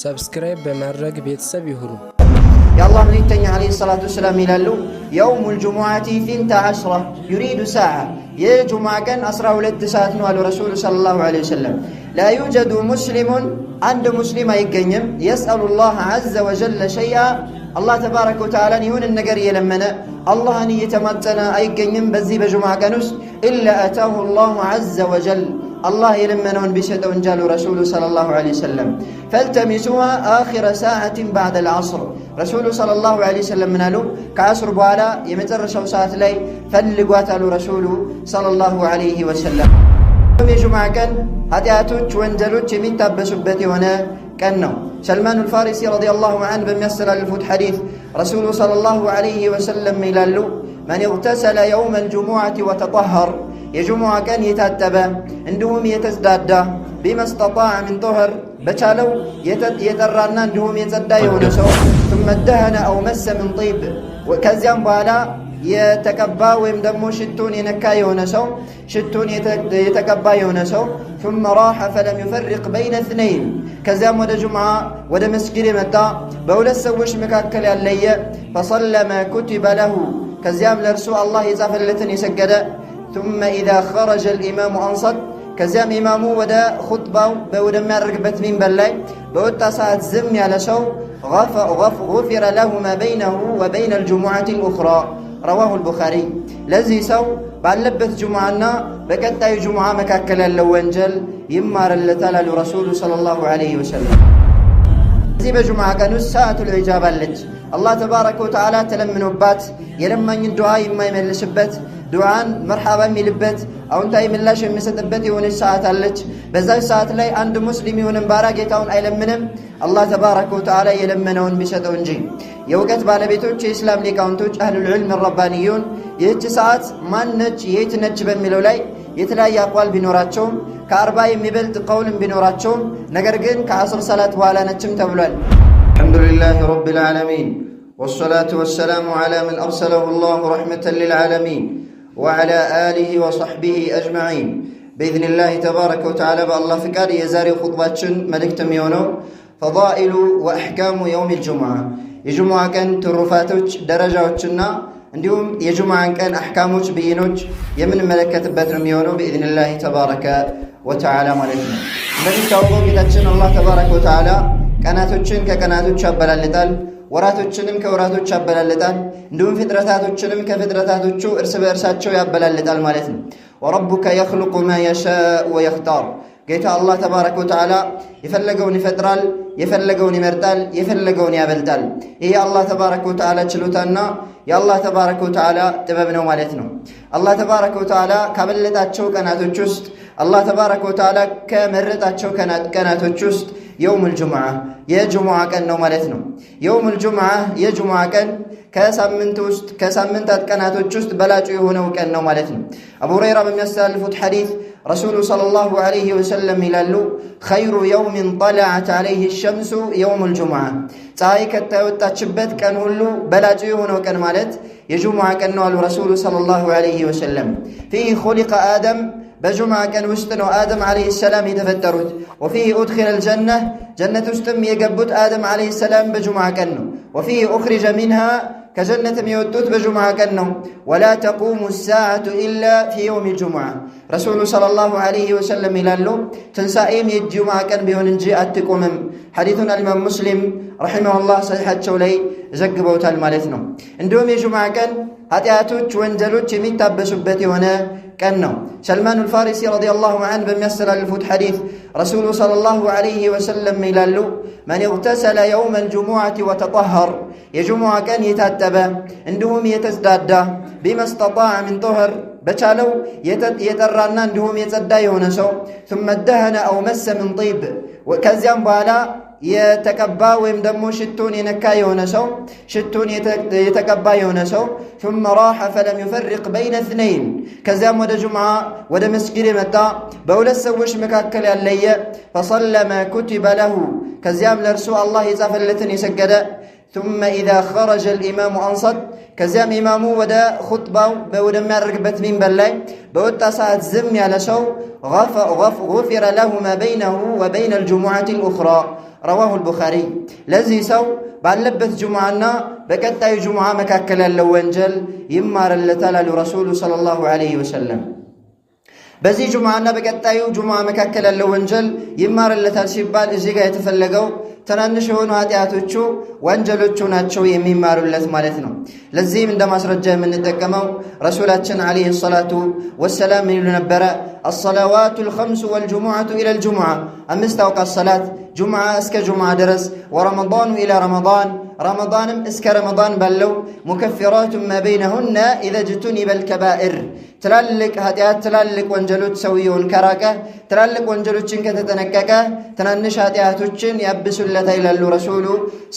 سبسكرايب بمرق بيتسب يهرو يا الله مليتني عليه الصلاة والسلام يلالو يوم الجمعة 12 يريد ساعة يا جمعة كان أسرع ولد ساعة نوال رسول صلى الله عليه وسلم لا يوجد مسلم عند مسلم يقنم يسأل الله عز وجل شيئا الله تبارك وتعالى يهون النقر يلمنا الله أن يتمتنا أيقنم بزي بجمعة كانوس إلا أتاه الله عز وجل الله يلمنون بشدة ونجال رسول صلى الله عليه وسلم فالتمسوها آخر ساعة بعد العصر رسول صلى الله عليه وسلم منالو كعصر بوالا يمتر ساعة لي فلقوات رسول صلى الله عليه وسلم يوم جمعة كان هاتياتوش وانجلوش يمين تابسبتي هنا كانوا سلمان الفارسي رضي الله عنه بميسر الفوت حديث رسول صلى الله عليه وسلم ميلالو من اغتسل يوم الجمعة وتطهر يجمع كان يتتبع عندهم يتزداد بما استطاع من طهر بچالو يترانا عندهم يتزداد يونسو ثم ادهن أو مس من طيب وكذيان بالا يتكبا ويمدمو شتون ينكا يونسو شتون يتكبا يونسو ثم راح فلم يفرق بين اثنين كذيان ود جمعة ود مسجد متى بولا سوش مكاكل اللي فصلى ما كتب له كذيان لرسو الله يزافلتن يسجد ثم إذا خرج الإمام أنصت كزام إمامه ودا خطبة بودا ما رقبت من بلاي بودا ساعة زم على شو غفر له ما بينه وبين الجمعة الأخرى رواه البخاري لذي سو بعد لبث جمعنا بكتا جمعة مكاكلا اللوانجل يمار اللتالى لرسول صلى الله عليه وسلم زي بجمعة كانوا ساعة الإجابة لج الله تبارك وتعالى تلمنوا بات يلمن الدعاء ما يملسبت دعان مرحبا ميلبت او انت يملاش يمسطبت يونس ساعات አለች በዛች ሰዓት ላይ አንድ ሙስሊም ይሁን ባራ ጌታውን አይለምንም አላህ ተባረከ ወተዓላ የለመነውን ቢሰጠው እንጂ የውቀት ባለቤቶች የእስላም ሊቃውንቶች አህሉል ዒልም ረባኒዩን ይህች ሰዓት ማን ነች የት ነች በሚለው ላይ የተለያየ አቋል ቢኖራቸውም ከ40 የሚበልጥ ቀውልም ቢኖራቸውም ነገር ግን ከአስር ሰላት በኋላ ነችም ተብሏል አልহামዱሊላሂ ረቢል ዓለሚን والصلاة والسلام على من أرسله الله رحمة للعالمين وعلى آله وصحبه أجمعين بإذن الله تبارك وتعالى بالله فكار يزاري خطباتشن ملكت ميونو فضائل وأحكام يوم الجمعة الجمعة كان ترفاتوش درجاتشنا عندهم الجمعة كان أحكاموش بينوش يمن ملكة باتر ميونو بإذن الله تبارك وتعالى ملكنا الذي تعوضوا بلاتشن الله تبارك وتعالى كاناتوشن ككاناتوش أبلالتال ወራቶችንም ከወራቶች ያበላልጣል እንዲሁም ፍጥረታቶችንም ከፍጥረታቶቹ እርስ በእርሳቸው ያበላልጣል ማለት ነው ወረቡከ يخلق ما يشاء ويختار ጌታ አላህ ተባረከ ወተዓላ የፈለገውን ይፈጥራል የፈለገውን ይመርጣል የፈለገውን ያበልጣል ይሄ አላህ ተባረከ ወተዓላ ችሎታና የአላህ ተባረከ ወተዓላ ጥበብ ነው ማለት ነው አላህ ተባረከ ወተዓላ ካበለጣቸው ቀናቶች ውስጥ አላህ ተባረከ ወተዓላ ከመረጣቸው ቀናቶች ውስጥ يوم الجمعة يا جمعة كان نو مالتنا يوم الجمعة يا جمعة كان كسامنتات كانت وجست بلاجو هنا وكان نو مالتنا أبو هريرة من يستألف حديث رسول صلى الله عليه وسلم يلالو خير يوم طلعت عليه الشمس يوم الجمعة تايك التاوتا تشبت كان هلو بلاجو هنا وكان مالت يا جمعة كان نو الرسول صلى الله عليه وسلم فيه خلق آدم بجمعة كان وستن آدم عليه السلام يتفترت وفيه أدخل الجنة جنة وستم يقبت آدم عليه السلام بجمعة كانه وفيه أخرج منها كجنة ميوتوت بجمعة كانه ولا تقوم الساعة إلا في يوم الجمعة رسول صلى الله عليه وسلم يلالو تنسائم الجمعة كان بيون جاءتكم حديثنا الإمام مسلم رحمه الله صحيح الشولي زقبوت المالثنا عندهم الجمعة كان هاتياتوش وانجلوش يمتابسبتي هنا كانوا سلمان الفارسي رضي الله عنه بميسر الفوت حديث رسول صلى الله عليه وسلم ميلالو من اغتسل يوم الجمعة وتطهر يجمع كان يتتبع عندهم يتزداد بما استطاع من طهر بچالو يترانا عندهم يتزداد يونسو ثم ادهن أو مس من طيب وكذيان بالا يتكبا ويمدمو شتون ينكا يونسو شتون يتكبا يونسو ثم راح فلم يفرق بين اثنين كزام ود جمعة ود مسجد متى بولا سوش مكاكل اللي فصلى ما كتب له كزام لرسو الله يزافلتن يسجد ثم إذا خرج الإمام أنصت كزام إمامه ودا خطبة بودا ما رقبت من بلاي بودا ساعة زم على شو غفر له ما بينه وبين الجمعة الأخرى ረዋሁ አልቡኻሪ። ለዚህ ሰው ባለበት ጁምዓና በቀጣዩ ጁምዓ መካከል ያለው ወንጀል ይማርለታል አሉ ረሱሉ ሰለላሁ ዐለይሂ ወሰለም። በዚህ ጁምዓና በቀጣዩ ጁምዓ መካከል ያለው ወንጀል ይማርለታል ሲባል እዚህ ጋር የተፈለገው ትናንሽ የሆኑ ኃጢአቶቹ ወንጀሎቹ ናቸው የሚማሩለት ማለት ነው። ለዚህም እንደ ማስረጃ የምንጠቀመው ረሱላችን ዐለይሂ ሰላቱ ወሰላም ምን ይሉ ነበረ? አሰላዋቱል ኸምሱ ወልጁሙዐቱ ኢለል ጁሙዓ፣ 5 አውቃት ሰላት ጁምዓ እስከ ጁምዓ ድረስ፣ ወረመዳኑ ኢላ ረመዳን፣ ረመዳንም እስከ ረመዳን ባለው፣ ሙከፊራቱን ማ በይነሁነ ኢዘ ጅቱኒበል ከባኢር፣ ትላልቅ ኃጢአት ትላልቅ ወንጀሎች ሰውየውን ከራቀ ትላልቅ ወንጀሎችን ከተጠነቀቀ ትናንሽ ኃጢአቶችን ያብሱለታል ይላሉ ረሱሉ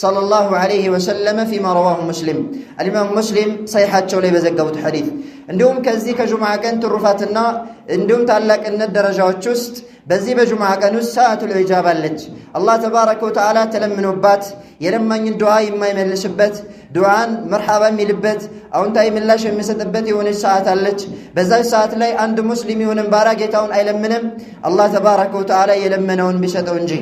ሰለላሁ ዐለይሂ ወሰለም ፊማ ረዋሁ ሙስሊም፣ አልኢማም ሙስሊም ሰሒሓቸው ላይ በዘገቡት ሐዲስ። እንዲሁም ከዚህ ከጁምዓ ቀን ትሩፋትና እንዲሁም ታላቅነት ደረጃዎች ውስጥ በዚህ በጁምዓ ቀን ውስጥ ሰዓቱል ኢጃባ አለች። አላህ ተባረከ ወተዓላ ተለምኖባት የለማኝን ዱዓ የማይመልስበት ዱዓን መርሐባ የሚልበት አዎንታዊ ምላሽ የሚሰጥበት የሆነች ሰዓት አለች። በዛች ሰዓት ላይ አንድ ሙስሊም የሆነን ባሪያ ጌታውን አይለምንም አላህ ተባረከ ወተዓላ የለመነውን ቢሰጠው እንጂ።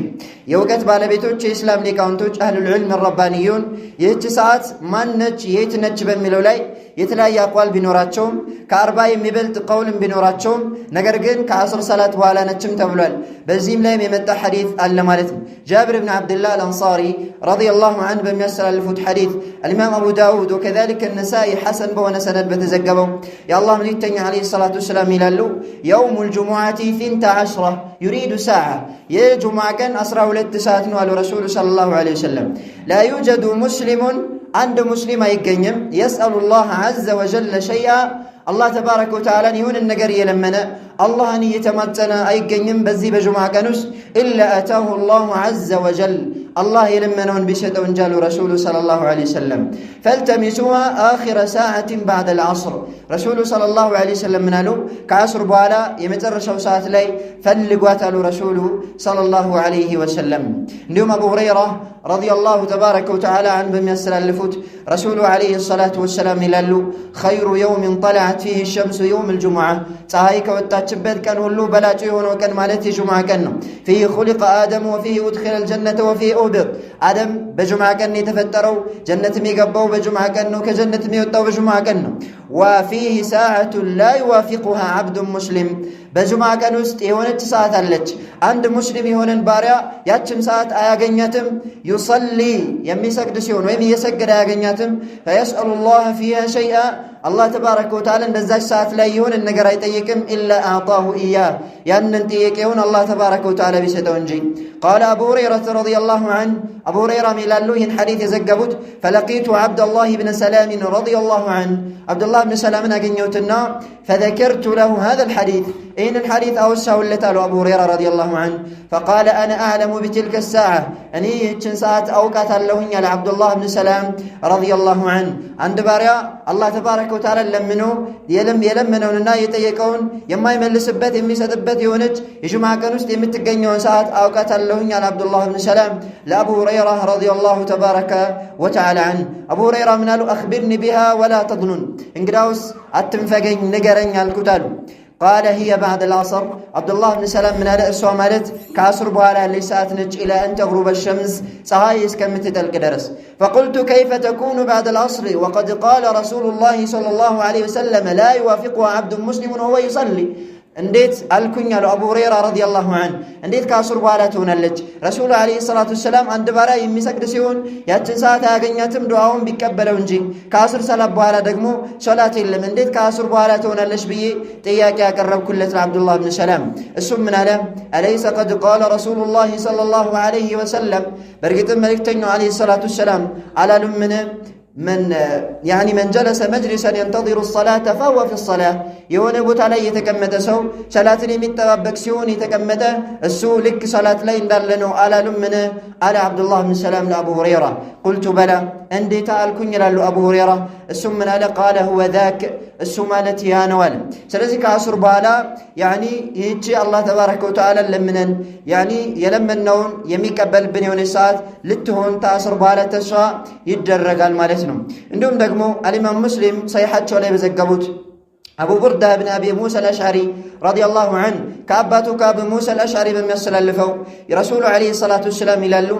የእውቀት ባለቤቶች የኢስላም ሊቃውንቶች አህሉል ዒልም ረባንዩን ይህች ሰዓት ማነች የት ነች በሚለው ላይ የተለያየ አቋል ቢኖራቸውም ከ40 የሚበልጥ ቀውልም ቢኖራቸውም ነገር ግን ከዐስር ሰላት በኋላ ነችም ተብሏል። በዚህም ላይም የመጣ ሐዲስ አለ ማለት ነው። ጃብር ብን ዓብድላህ አልአንሳሪ ረዲየላሁ ዐንሁ በሚያስተላልፉት ሐዲስ አልኢማም አቡ ዳውድ ወከዛሊከ ነሳኢ ሐሰን በሆነ ሰነድ በተዘገበው የአላህ መልእክተኛ ዐለይሂ ሰላቱ ወሰላም ይላሉ የውሙል ጁሙዓቲ ፊንተ ዐሽራ ዩሪዱ ሰዓ፣ የጁምዓ ቀን 12 ሰዓት ነው አሉ ረሱሉ ሰለላሁ ዐለይሂ ወሰለም። ላ ዩጀዱ ሙስሊሙን አንድ ሙስሊም አይገኝም የስአሉላህ ዐዘ ወጀለ ሸይአ፣ አላህ ተባረከ ወተዓላን የሆነን ነገር እየለመነ አላህን እየተማጸነ አይገኝም በዚህ በጁምዓ ቀን ውስጥ ኢላ አታሁ አላሁ ዐዘ ወጀል፣ አላህ የለመነውን ቢሰጠው እንጂ አሉ ረሱሉ ሰለላሁ ዐለይሂ ወሰለም። ፈልተሚሱሃ አኺረ ሰዓትን ባዕደል ዐስር፣ ረሱሉ ሰለላሁ ዐለይሂ ወሰለም ምን አሉ? ከዐስር በኋላ የመጨረሻው ሰዓት ላይ ፈልጓት አሉ ረሱሉ ሰለላሁ ዐለይሂ ወሰለም። እንዲሁም አቡ ሁረይራ ረዲየላሁ ተባረከ ወተዓላ ዐንሁ በሚያስተላልፉት ረሱሉ ዐለይሂ ሰላቱ ወሰላም ይላሉ ኸይሩ የውሚን ጠለዐት ፊህ ሸምሱ የውሙል ጁሙዓ፣ ፀሐይ ከወጣችበት ቀን ሁሉ በላጩ የሆነው ቀን ማለት የጁምዓ ቀን ነው። ፊህ ኹሊቀ አደም ወፊህ ኡድኺለል ጀነተ ወፊህ ኡብር፣ አደም በጁምዓ ቀን የተፈጠረው ጀነትም የገባው በጁምዓ ቀን ነው፣ ከጀነትም የወጣው በጁምዓ ቀን ነው። ወፊህ ሰዓቱን ላ ዩዋፊቁሃ ዐብዱን ሙስሊም፣ በጁምዓ ቀን ውስጥ የሆነች ሰዓት አለች አንድ ሙስሊም የሆነን ባሪያ ያችን ሰዓት አያገኛትም ዩሰሊ የሚሰግድ ሲሆን ወይም እየሰገደ አያገኛትም ፈየስአሉላህ ፊሃ ሸይአ፣ አላህ ተባረከ ወተዓላ እንደዛች ሰዓት ላይ የሆነን ነገር አይጠይቅም ኢላ አዕጣሁ ኢያህ፣ ያንን ጥያቄውን አላህ ተባረከ ወተዓላ ቢሰጠው እንጂ። ቃለ አቡ ሁረይረተ ረዲየላሁ ዐንሁ፣ አቡ ሁረይራም ይላሉ ይህን ሐዲስ የዘገቡት ፈለቂቱ ዐብደላህ ብነ ሰላምን ረዲየላሁ ዐንሁ፣ ዐብደላህ ብነ ሰላምን አገኘሁትና ፈዘከርቱ ለሁ ሃዘል ሐዲስ፣ ይህንን ሐዲስ አወሳሁለት አሉ አቡ ሁረይራ ረዲየላሁ ዐንሁ። ፈቃለ አነ አዕለሙ ቢትልከ ሰዓ፣ እኔ ይህችን ሰዓት አውቃታለሁኝ አለ ዐብደላህ ብነ ሰላም ረዲየላሁ ዐንሁ። አንድ ባሪያ አላህ ተባረከ ወተዓላ ለምኖ የለመነውንና የጠየቀውን የማይመልስበት የሚሰጥበት የሆነች የጁምዓ ቀን ውስጥ የምትገኘውን ሰዓት አውቃታለሁኝ አለ ዐብዱላህ ብን ሰላም ለአቡ ሁረይራ ረዲየላሁ ተባረከ ወተዓላ ዐንሁ። አቡ ሁረይራ ምን አሉ? አኽቢርኒ ቢሃ ወላ ተظኑን፣ እንግዳውስ አትንፈገኝ ንገረኝ አልኩት አሉ። ቃለ ሂየ ባዕደል ዐስር፣ ዐብዱላህ ብን ሰላም ምን አለ? እሷ ማለት ከዐስር በኋላ ያለች ሰዓት ነች። ኢላ አን ተግሩበ ሸምስ፣ ፀሐይ እስከምትጠልቅ ድረስ። ፈቁልቱ ከይፈ ተኩኑ ባዕደል ዐስር ወቀድ ቃለ ረሱሉላህ ሰለላሁ ዐለይሂ ወሰለም ላ ዩዋፊቁሃ ዐብዱን ሙስሊሙን ወሁወ ዩሰሊ፣ እንዴት አልኩኝ አሉ አቡ ሁረይራ ረዲየላሁ ዐንሁ። እንዴት ከዐስር በኋላ ትሆናለች? ረሱሉ ዐለይሂ ሰላቱ ወሰላም አንድ ባሪያ የሚሰግድ ሲሆን ያችን ሰዓት አያገኛትም ዱዓውን ቢቀበለው እንጂ፣ ከዐስር ሰላት በኋላ ደግሞ ሶላት የለም። እንዴት ከዐስር በኋላ ትሆናለች ብዬ ጥያቄ ያቀረብኩለት ለዐብዱላህ ብን ሰላም። እሱም ምን አለ? አለይሰ ቀድ ቃለ ረሱሉላህ ሰለላሁ ዐለይሂ ወሰለም፣ በእርግጥም መልእክተኛው ዐለይሂ ሰላቱ ወሰላም አላሉምን? መን ጀለሰ መጅሊሰን የንተظሩ ሰላተ ፈሁወ ፊ ሰላህ፣ የሆነ ቦታ ላይ የተቀመጠ ሰው ሰላትን የሚጠባበቅ ሲሆን የተቀመጠ እሱ ልክ ሰላት ላይ እንዳለ ነው አላሉምን? አለ ዐብዱላህ ብን ሰላም ለአቡ ሁረይራ። ቁልቱ በላ፣ እንዴታ አልኩኝ ይላሉ አቡ ሁረይራ። እሱም ምን አለ? ቃለ ሁወ ዛክ፣ እሱ ማለት ያ ነው አለ። ስለዚህ ከዐስር በኋላ ይህቺ አላህ ተባረከ ወተዓላ ለምነን የለመነውን የሚቀበልብን የሆነች ሰዓት ልትሆን ከዐስር በኋላ ተስፋ ይደረጋል ማለት ነው። እንዲሁም ደግሞ አልኢማም ሙስሊም ሰሒሓቸው ላይ በዘገቡት አቡ ቡርዳ ብን አቢ ሙሳ አልአሽዓሪ ረዲየላሁ ዐንሁ ከአባቱ ከአቡ ሙሳ አልአሽዓሪ በሚያስተላልፈው የረሱሉ ዐለይሂ ሰላቱ ወሰላም ይላሉ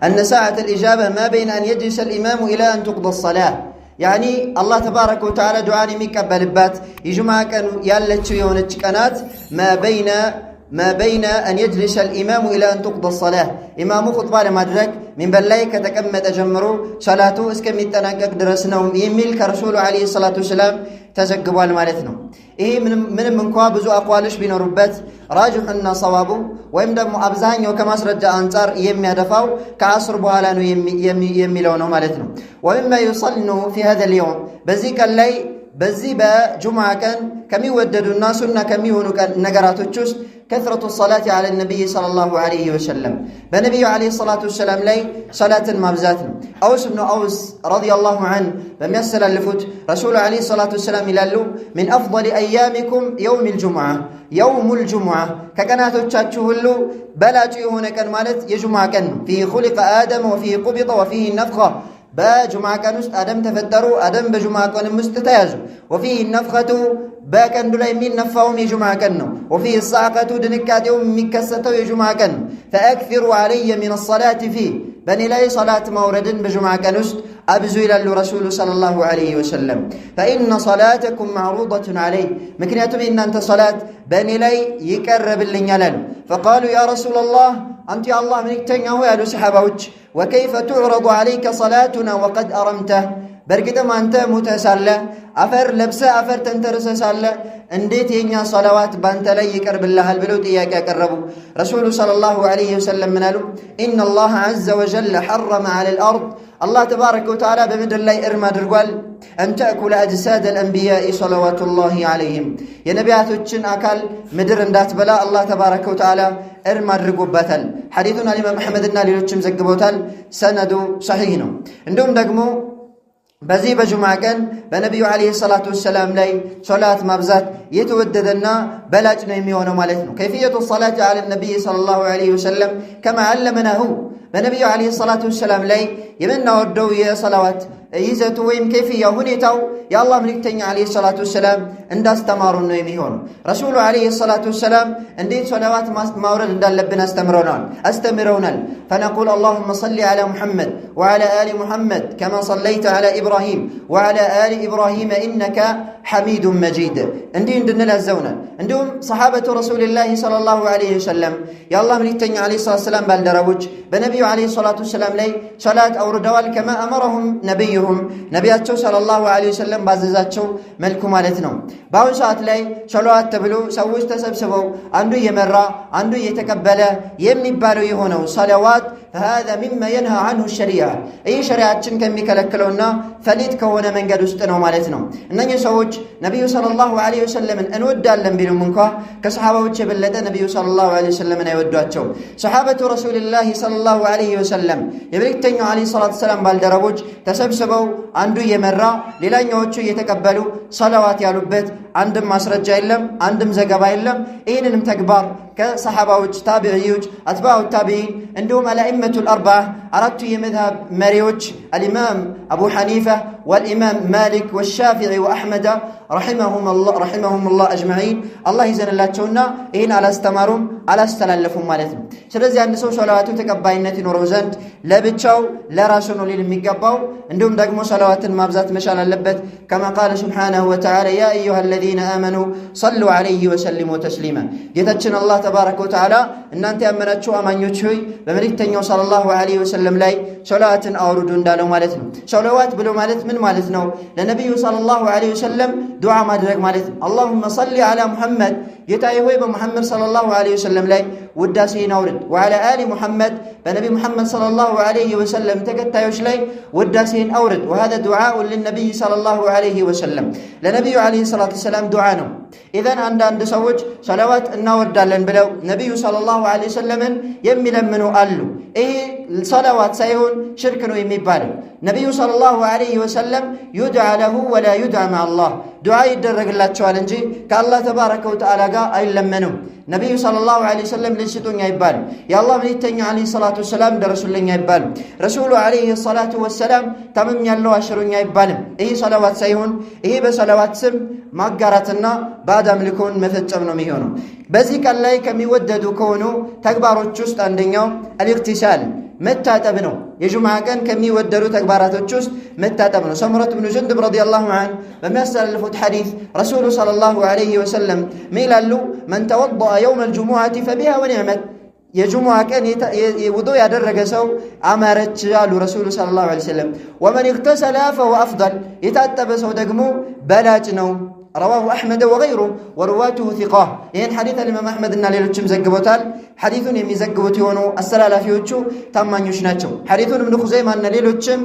أن ساعة الإجابة ما بين أن يجلس الإمام إلى أن تقضى الصلاة يعني الله تبارك وتعالى دعاني ميقبل بات يجمع كان يالتشو يونتش كانت ما بين أن يجلس الإمام إلى أن تقضى الصلاة إمام خطبة لمدرك من بلاي كتكمت أجمرو صلاته اسكم يتناقق درسناهم يميل كرسول عليه الصلاة والسلام تزقبوا المالتنا إيه من كوابزو أقوالش بين ربات راجحنا صوابه ويمدم أبزانيو كما سرجع أنصار يمي دفاو كعصر بوالانو يمي لونه مالتنا ومما يصلنه في هذا اليوم بزيك اللي بزي بجمعة كان كمي وددوا الناس كمي نقراتو تشوست كثرة الصلاة على النبي صلى الله عليه وسلم بنبي عليه الصلاة والسلام لي صلاة مبزاتنا أوس بن أوس رضي الله عنه بميسل اللفوت رسول عليه الصلاة والسلام لالو من أفضل أيامكم يوم الجمعة ككناتو تشاتشوه اللو بلاجي هنا كان مالت يجمع كان فيه خلق آدم وفيه قبط وفيه النفخة بجمعة كان آدم تفتروا آدم بجمعة كان مستتاجوا وفيه النفخة باكن دولا يمين نفاهم يجمع كنو وفيه الصعقة دنكات يوم مكستو يجمع كنو فأكثروا علي من الصلاة فيه بني لاي صلاة مورد بجمع كنست أبزو إلى الرسول صلى الله عليه وسلم فإن صلاتكم معروضة عليه مكنياتم إن أنت صلاة بني لاي يكرب اللي فقالوا يا رسول الله أنت يا الله منك تنهو يا سحابوش وكيف تعرض عليك صلاتنا وقد أرمته برقدم أنت متسالة أفر لبسة أفر تنترس سالة انديت ينيا صلوات بانت لي يكرب الله البلوت إياك أكربو رسول صلى الله عليه وسلم منالو إن الله عز وجل حرم على الأرض الله تبارك وتعالى بمدر الله إرما درقوال أن تأكل أجساد الأنبياء صلوات الله عليهم يا نبيات وچن أكل مدر اندات بلا الله تبارك وتعالى إرما درقوبتال حديثنا الإمام محمد النالي لوچم زقبوتال سند صحيحنا عندهم دقمو بزي بجمعة كان بنبي عليه الصلاة والسلام لي صلاة مبزات يتوددنا بلاجنا يميونه مالتنا كيفية الصلاة على النبي صلى الله عليه وسلم كما علمنا هو بنبي عليه الصلاة والسلام لي يمنا ودو يا صلوات يزتو ويم كيفية هنيتاو يا الله ملكتني عليه الصلاة والسلام عند استمارنا يميونه رسول عليه الصلاة والسلام عندي صلوات ما ورد عند لبنا استمرونا فنقول اللهم صل على محمد وعلى آل محمد كما صليت على إبراهيم وعلى آل إبراهيم إنك حميد مجيد عندنا لازونا عندهم صحابة رسول الله صلى الله عليه وسلم يا الله ملكتني عليه الصلاة والسلام بالدروج بنبي عليه الصلاة والسلام لي صلاة أو ردوال كما أمرهم نبياتشو صلى الله عليه وسلم بعززاتشو ملكو مالتنا باون ساعت لي صلوات تبلو سووش تسبسبو عنده يمرا عنده يتكبل يمي بالو يهونو صلوات فهذا مما ينهى عنه الشريعة أي شريعة كم يكلكلونا فليت كون من قد استنوا مالتنا إنني سووش نبي صلى الله عليه وسلم أن ودى لهم بلو منكا كصحابة وتشبلد نبي صلى الله عليه وسلم أن يودواتشو صحابة رسول الله صلى الله عليه وسلم يبرك تنيو عليه الصلاة والسلام بالدربوج تسبسبوا عنده يمرا للا نيوتشو يتكبلوا صلوات يالوبت عندهم مسرجة إلهم عندهم زقبا إلهم إينهم تكبار كصحابة تابعيوج أتباع التابعين عندهم الأئمة الأربعة أردت يمذهب مريوج الإمام أبو حنيفة والإمام مالك والشافعي وأحمد رحمهم الله أجمعين الله يزن الله تشونا إين على استمارهم على استلالفهم مالتهم سلزي أن نسو صلواتو تكباينة نروزند لبتشو لراسونو للمقباو عندهم دقمو صلوات مابزات مشان اللبت كما قال سبحانه وتعالى يا أيها الذين آمنوا صلوا عليه وسلموا تسليما يتجن الله تبارك وتعالى إن أنت أمنتشو أمان يتشوي بمريكتنيو صلى الله عليه وسلم لاي صلاة أوردون دالو مالتهم صلوات بلو مالت من مالتنا لنبي صلى الله عليه وسلم دعاء مدرك مالتهم اللهم صل على محمد يتايوي بمحمد صلى الله عليه وسلم لاي وداسين أورد وعلى آل محمد بنبي محمد صلى الله عليه وسلم تكتايوش لاي وداسين أورد وهذا دعاء للنبي صلى الله عليه وسلم لنبي عليه الصلاة والسلام دعانه إذن عند سوج صلوات النورد لن بلو نبي صلى الله عليه وسلم يمن منه قالوا إيه الصلوات سيهون شركنوا يميبالو نبي صلى الله عليه وسلم يدعى له ولا يدعى مع الله دعاء يدرق الله تشوالنجي كالله تبارك وتعالى أي لمنه نبي صلى الله عليه وسلم لنشتون يبال يا الله من يتنى عليه الصلاة والسلام درسول لن يبال رسول عليه الصلاة والسلام تمام يالله أشرون يبال إيه صلوات سيهون إيه بصلوات سم مقارتنا بعد أملكون مفتشمنا ميهونو بذيك الله كم يوددوا كونوا تكباروا تشست عندنا الاغتسال መታጠብ ነው። የጁምዓ ቀን ከሚወደዱ ተግባራቶች ውስጥ መታጠብ ነው። ሰምረት ብኑ ጁንዱብ ረዲየላሁ ዐንሁ በሚያስተላልፉት ሐዲስ ረሱሉ ሰለላሁ ዐለይሂ ወሰለም ምን ይላሉ? መን ተወደአ የውመል ጁሙዓቲ ፈቢሃ ወኒዕመት፣ የጁሙዓ ቀን ውዱእ ያደረገ ሰው አማረች አሉ ረሱሉ ሰለላሁ ዐለይሂ ወሰለም። ወመን ኢግተሰለ ፈሁወ አፍደል፣ የታጠበ ሰው ደግሞ በላጭ ነው። ረዋሁ አሕመድ ወገይሩ ወሩዋቱሁ ሲቃህ። ይህን ሐዲት አልኢማም አሕመድና ሌሎችም ዘግቦታል። ሐዲቱን የሚዘግቡት የሆኑ አስተላላፊዎቹ ታማኞች ናቸው። ሐዲቱን እብኑ ኹዘይማና ሌሎችም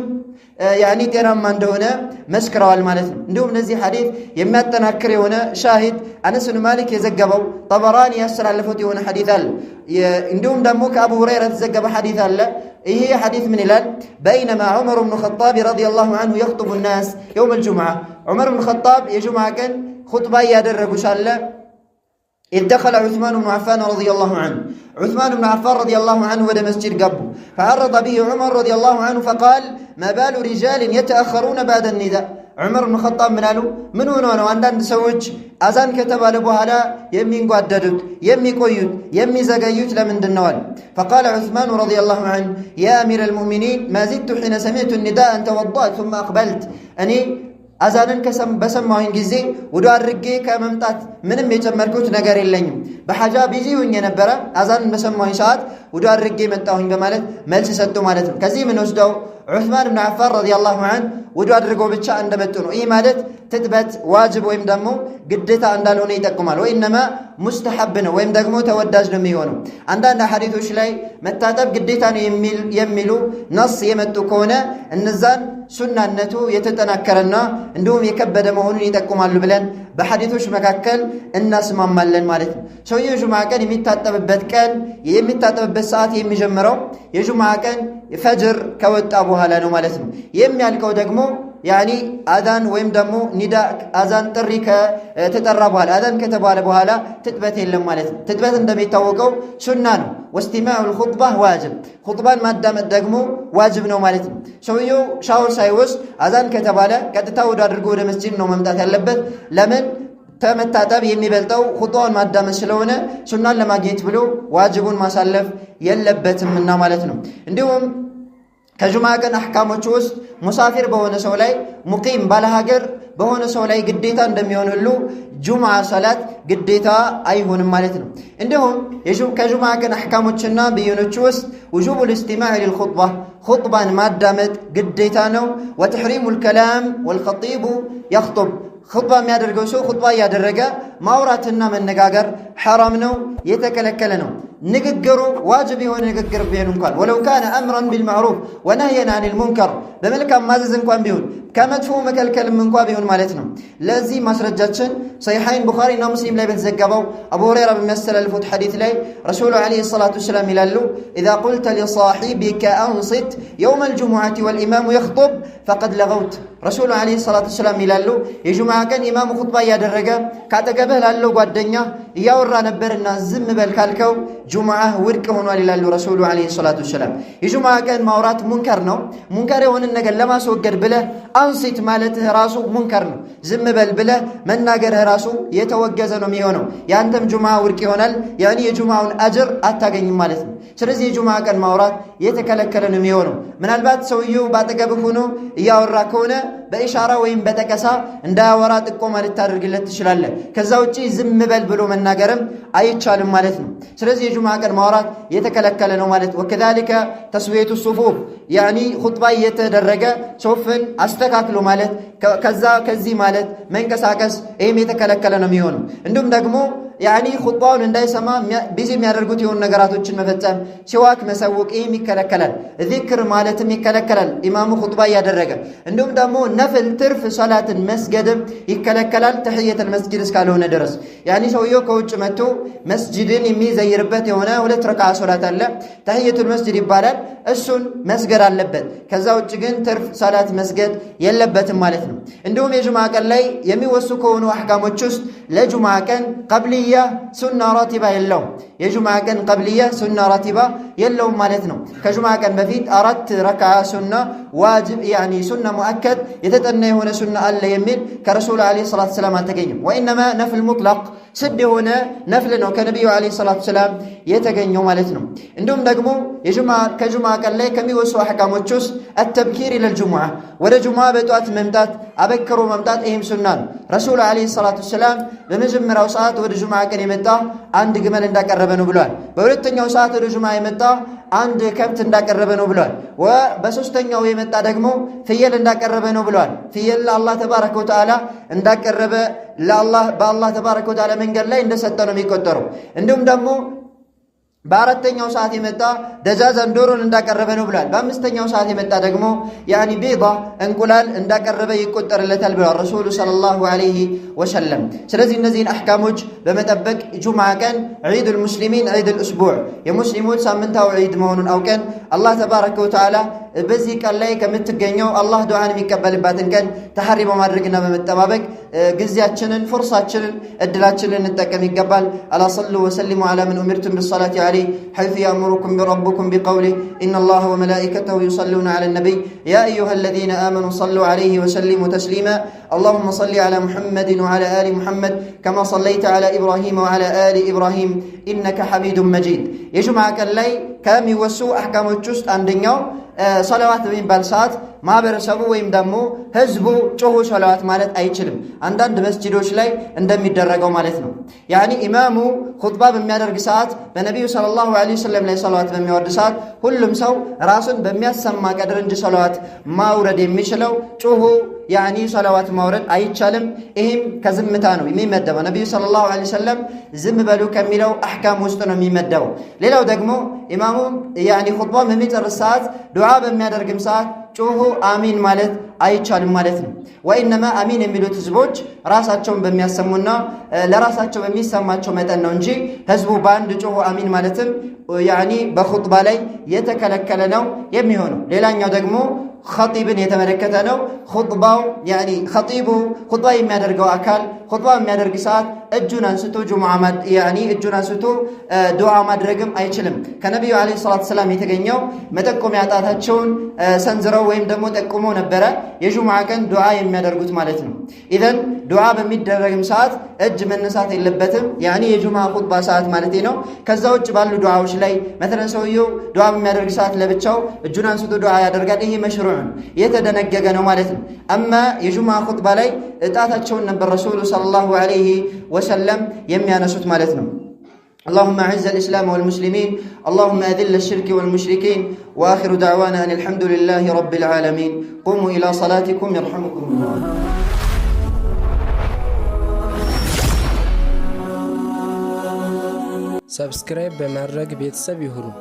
ጤናማ እንደሆነ መስክረዋል ማለት ነው። እንዲሁም እነዚህ ሐዲት የሚያጠናክር የሆነ ሻሂድ አነስ ብኑ ማሊክ የዘገበው ጠበራኒ ያስተላለፉት የሆነ ሐዲት አለ። እንዲሁም ደግሞ ከአቡ ሁረይራ የተዘገበ ሐዲት አለ። ይሄ ሐዲት ምን ይላል? በይነማ ዑመር ብኑ ኸጣብ ረዲየላሁ ዐንሁ የኽጡቡ ናስ የውመል ጁምዓ፣ ዑመር ብኑ ኸጣብ የጁምዓ ቀን ኹጥባ እያደረጉ ሳለ إذ دخل عثمان بن عفان رضي الله عنه، عثمان بن عفان رضي الله عنه ود مسجد قبو، فعرض به عمر رضي الله عنه فقال ما بال رجال يتأخرون بعد النداء. عمر بن الخطاب من قالوا من هنا وعندنا سوج أذان كتب على بوهلا يمين قددت يمي قيود يمي زقيوت لمن دنوال. فقال عثمان رضي الله عنه يا أمير المؤمنين ما زدت حين سمعت النداء أن توضأت ثم أقبلت. أني አዛንን በሰማሁኝ ጊዜ ወደ አድርጌ ከመምጣት ምንም የጨመርኩት ነገር የለኝም። በሐጃ ቢዚ ሆኜ ነበረ። አዛንን በሰማሁኝ ሰዓት ወደ አድርጌ መጣሁኝ በማለት መልስ ሰጡ ማለት ነው። ከዚህ ምን ወስደው ዑስማን ብን አፋን ረዲየላሁ ዐንሁ ውዱ አድርገው ብቻ እንደመጡ ነው። ይህ ማለት ትጥበት ዋጅብ ወይም ደግሞ ግዴታ እንዳልሆነ ይጠቁማል። ወይነማ ሙስተሐብ ነው ወይም ደግሞ ተወዳጅ ነው የሚሆነው። አንዳንድ ሐዲቶች ላይ መታጠብ ግዴታ ነው የሚሉ ነስ የመጡ ከሆነ እነዛን ሱናነቱ የተጠናከረና እንዲሁም የከበደ መሆኑን ይጠቁማሉ ብለን በሐዲቶች መካከል እናስማማለን ማለት ነው። ሰውየው ጁምዓ ቀን የሚታጠብበት ሰዓት የሚጀምረው የጁምዓ ቀን ፈጅር ከወጣ በኋላ ነው ማለት ነው። የሚያልቀው ደግሞ አዛን ወይም ደግሞ ኒዳ አዛን ጥሪ ከተጠራ በኋላ አዛን ከተባለ በኋላ ትጥበት የለም ማለት ነው። ትጥበት እንደሚታወቀው ሱና ነው። ወስቲማዑል ኹጥባህ ዋጅብ፣ ኹጥባን ማዳመጥ ደግሞ ዋጅብ ነው ማለት ነው። ሰውየው ሻወር ሳይወስድ አዛን ከተባለ ቀጥታ ወደ አድርጎ ወደ መስጂድ ነው መምጣት ያለበት። ለምን? ተመታጠብ የሚበልጠው ኹጥባውን ማዳመጥ ስለሆነ ሱናን ለማግኘት ብሎ ዋጅቡን ማሳለፍ የለበትምና ማለት ነው። እንዲሁም ከጁምዓ ቀን አሕካሞች ውስጥ ሙሳፊር በሆነ ሰው ላይ ሙቂም ባለሀገር በሆነ ሰው ላይ ግዴታ እንደሚሆን ሁሉ ጁምዓ ሰላት ግዴታ አይሆንም ማለት ነው። እንዲሁም ከጁምዓ ቀን አሕካሞችና ብይኖች ውስጥ ውጁቡል ኢስቲማዕ ሊልኹጥባ፣ ኹጥባን ማዳመጥ ግዴታ ነው። ወተሕሪሙል ከላም ወልኸጢቡ የኽጡብ፣ ኹጥባ የሚያደርገው ሰው ኹጥባ እያደረገ ማውራትና መነጋገር ሐራም ነው፣ የተከለከለ ነው። ንግግሩ ዋጅብ የሆነ ንግግር ቢሆን እንኳን ወለው ካነ አምረን ቢልማዕሩፍ ወነህየን አኒል ሙንከር፣ በመልካም ማዘዝ እንኳን ቢሆን ከመጥፎ መከልከልም እንኳን ቢሆን ማለት ነው። ለዚህ ማስረጃችን ሰሒሐይን ቡኻሪና ሙስሊም ላይ በተዘገበው አቡ ሁረይራ በሚያስተላልፉት ሐዲስ ላይ ረሱሉ ዓለይሂ ሰላቱ ወሰላም ይላሉ ኢዛ ቁልተ ሊሳሒቢከ አንሲት የውመል ጁሙዓቲ ወልኢማሙ የኽጡብ ፈቀድ ለገውት። ረሱሉ ዓለይሂ ሰላቱ ወሰላም ይላሉ የጁምዓ ቀን ኢማሙ ኹጥባ እያደረገ ካጠገብህ ላለው ጓደኛ እያወራ ነበርና ዝም በል ካልከው ጁምዓህ ውድቅ ሆኗል ይላሉ ረሱሉ ዓለይሂ ሰላቱ ወሰላም። የጁምዓ ቀን ማውራት ሙንከር ነው። ሙንከር የሆነን ነገር ለማስወገድ ብለህ አንሲት ማለትህ ራሱ ሙንከር ነው። ዝም በል ብለህ መናገርህ ራሱ የተወገዘ ነው የሚሆነው። ያንተም ጁምዓ ውድቅ ይሆናል። የጁምዓውን አጅር አታገኝም ማለት ነው። ስለዚህ የጁምዓ ቀን ማውራት የተከለከለ ነው የሚሆነው። ምናልባት ሰውየው ባጠገብህ ሆኖ እያወራ ከሆነ በኢሻራ ወይም በጠቀሳ እንዳያወራ ጥቆማ ልታደርግለት ትችላለህ። ከዛ ውጪ ዝም በል ብሎ መናገርም አይቻልም ማለት ነው። ስለዚህ የጁምዓ ቀን ማውራት የተከለከለ ነው ማለት። ወከዛሊከ ተስዊየቱ ሱፉፍ ኹጥባ እየተደረገ ሶፍን አስተካክሎ ማለት ከዚህ ማለት መንቀሳቀስ፣ ይህም የተከለከለ ነው የሚሆነው። እንዲሁም ደግሞ ኹጥባውን እንዳይሰማ ቢዚ የሚያደርጉት የሆኑ ነገራቶችን መፈጸም፣ ሲዋክ መሰውቅ፣ ይህም ይከለከላል። ዚክር ማለትም ይከለከላል ኢማሙ ኹጥባ እያደረገ። እንዲሁም ደግሞ ነፍል ትርፍ ሰላትን መስገድም ይከለከላል ተሕየተል መስጂድ እስካልሆነ ድረስ። ሰውየው ከውጭ መጥቶ መስጂድን የሚዘይርበት የሆነ 2 ረክዓ ሶላት አለ፣ ተሕየቱል መስጂድ ይባላል። እሱን መስገድ አለበት። ከዛ ውጭ ግን ትርፍ ሰላት መስገድ የለበትም ማለት ነው። እንዲሁም የጁምዓ ቀን ላይ የሚወሱ ከሆኑ አሕካሞች ውስጥ ለጁምዓ ቀን ቀብልያ ሱና ራቲባ የለውም። የጁምዓ ቀን ቀብልያ ሱና ራቲባ የለውም ማለት ነው። ከጁምዓ ቀን በፊት 4 ረክዓ ሱና ዋጅብ ያኒ ሱና ሙአከድ የተጠና የሆነ ሱና አለ የሚል ከረሱል ዓለይሂ ሰላቱ ሰላም አልተገኘም። ወኢነማ ነፍል ሙጥለቅ ስድ የሆነ ነፍል ነው ከነቢዩ ዓለይሂ ሰላቱ ሰላም የተገኘው ማለት ነው። እንዲሁም ደግሞ ከጁምዓ ቀን ላይ ከሚወሱ አሕካሞች ውስጥ አተብኪር ኢለል ጁምዓ ወደ ጁምዓ በጠዋት መምጣት አበክሮ መምጣት ይህም ሱና ነው። ረሱል ዓለይሂ ሰላቱ ሰላም በመጀመሪያው ሰዓት ወደ ጁምዓ ቀን የመጣ አንድ ግመል እንዳቀረበ ነው ብሏል። በሁለተኛው ሰዓት ወደ ጁምዓ የመጣ አንድ ከብት እንዳቀረበ ነው ብሏል። በሶስተኛው የመጣ ደግሞ ፍየል እንዳቀረበ ነው ብሏል። ፍየል ለአላህ ተባረከ ወተዓላ እንዳቀረበ በአላህ ተባረከ ወተዓላ መንገድ ላይ እንደሰጠ ነው የሚቆጠረው። እንዲሁም ደግሞ በአራተኛው ሰዓት የመጣ ደጃዛን ዶሮን እንዳቀረበ ነው ብሏል። በአምስተኛው ሰዓት የመጣ ደግሞ ያኒ ቤዳ እንቁላል እንዳቀረበ ይቆጠርለታል ብሏል ረሱሉ ሰለላሁ ዐለይሂ ወሰለም። ስለዚህ እነዚህን አሕካሞች በመጠበቅ ጁምዓ ቀን ዒዱል ሙስሊሚን ዒዱል እስቡዕ የሙስሊሞች ሳምንታዊ ዒድ መሆኑን አውቀን አላህ ተባረከ ወተዓላ በዚህ ቀን ላይ ከምትገኘው አላህ ዱዓን የሚቀበልባትን ቀን ተሐሪ በማድረግና በመጠባበቅ ጊዜያችንን፣ ፍርሳችንን፣ እድላችንን እንጠቀም ይገባል። አላ ሰሉ ወሰሊሙ ዐላ መን ኡሚርቱም ቢሰላቲ ዐለይሂ ሐይሱ ያእሙሩኩም ቢረቢኩም ቢቀውሊሂ ኢነላሀ ወመላኢከተሁ ዩሰሉነ ዐለ ነቢይ ያ አዩሃ አለዚነ አመኑ ሰሉ ዐለይሂ ወሰሊሙ ተስሊማ አላሁመ ሰሊ ዐላ ሙሐመድን ወዐላ አሊ ሙሐመድ ከማ ሰለይተ ዐላ ኢብራሂም ወዐላ አሊ ኢብራሂም ኢነከ ሐሚዱን መጂድ። የጁምዓ ቀን ላይ ከሚወሱ አሕካሞች ውስጥ አንደኛው ሰለዋት በሚባል ሰዓት ማህበረሰቡ ወይም ደግሞ ህዝቡ ጮሁ ሰለዋት ማለት አይችልም። አንዳንድ መስጂዶች ላይ እንደሚደረገው ማለት ነው። ያኒ ኢማሙ ኹጥባ በሚያደርግ ሰዓት በነቢዩ ሰለላሁ ዐለይሂ ወሰለም ላይ ሰለዋት በሚያወርድ ሰዓት ሁሉም ሰው ራሱን በሚያሰማ ቀድር እንጂ ሰለዋት ማውረድ የሚችለው ጮሁ ያኒ ሰለዋት ማውረድ አይቻልም። ይህም ከዝምታ ነው የሚመደበው። ነቢዩ ሰለላሁ ዐለይሂ ወሰለም ዝም በሉ ከሚለው አሕካም ውስጥ ነው የሚመደበው። ሌላው ደግሞ ኢማሙ ያኒ ኹጥባ በሚጨርስ ሰዓት ዱዓ በሚያደርግም ሰዓት ጮሁ አሚን ማለት አይቻልም ማለት ነው። ወኢነማ አሚን የሚሉት ህዝቦች ራሳቸውን በሚያሰሙና ለራሳቸው በሚሰማቸው መጠን ነው እንጂ ህዝቡ በአንድ ጮሁ አሚን ማለትም ያኒ በኹጥባ ላይ የተከለከለ ነው የሚሆነው። ሌላኛው ደግሞ ኸጢብን የተመለከተ ነው። ኹጥባው ያኒ ኸጢቡ ኹጥባ የሚያደርገው አካል ኹጥባ የሚያደርግ ሰዓት እጁን አንስቶ እጁን አንስቶ ዱዓ ማድረግም አይችልም። ከነቢዩ ዓለይሂ ሰላቱ ሰላም የተገኘው መጠቆሚያ ጣታቸውን ሰንዝረው ወይም ደግሞ ጠቁመው ነበረ የጁምዓ ቀን ዱዓ የሚያደርጉት ማለት ነው። ኢዘን ዱዓ በሚደረግም ሰዓት እጅ መነሳት የለበትም። ያኒ የጁምዓ ኹጥባ ሰዓት ማለት ነው። ከዛ ውጭ ባሉ ዱዓዎች ላይ መተለን ሰውየው ዱዓ በሚያደርግ ሰዓት ለብቻው እጁን አንስቶ ዱዓ ያደርጋል። ይሄ መሽሩዕ የተደነገገ ነው ማለት ነው። አማ የጁምዓ ኹጥባ ላይ ጣታቸውን ነበር ረሱሉ ሰለላሁ ዐለይሂ ወሰለም የሚያነሱት ማለት ነው። اللهم أعز الإسلام والمسلمين اللهم أذل الشرك والمشركين وآخر دعوانا أن الحمد لله رب العالمين قوموا إلى صلاتكم يرحمكم الله. سبسكرايب بمرق بيتساب يهرو.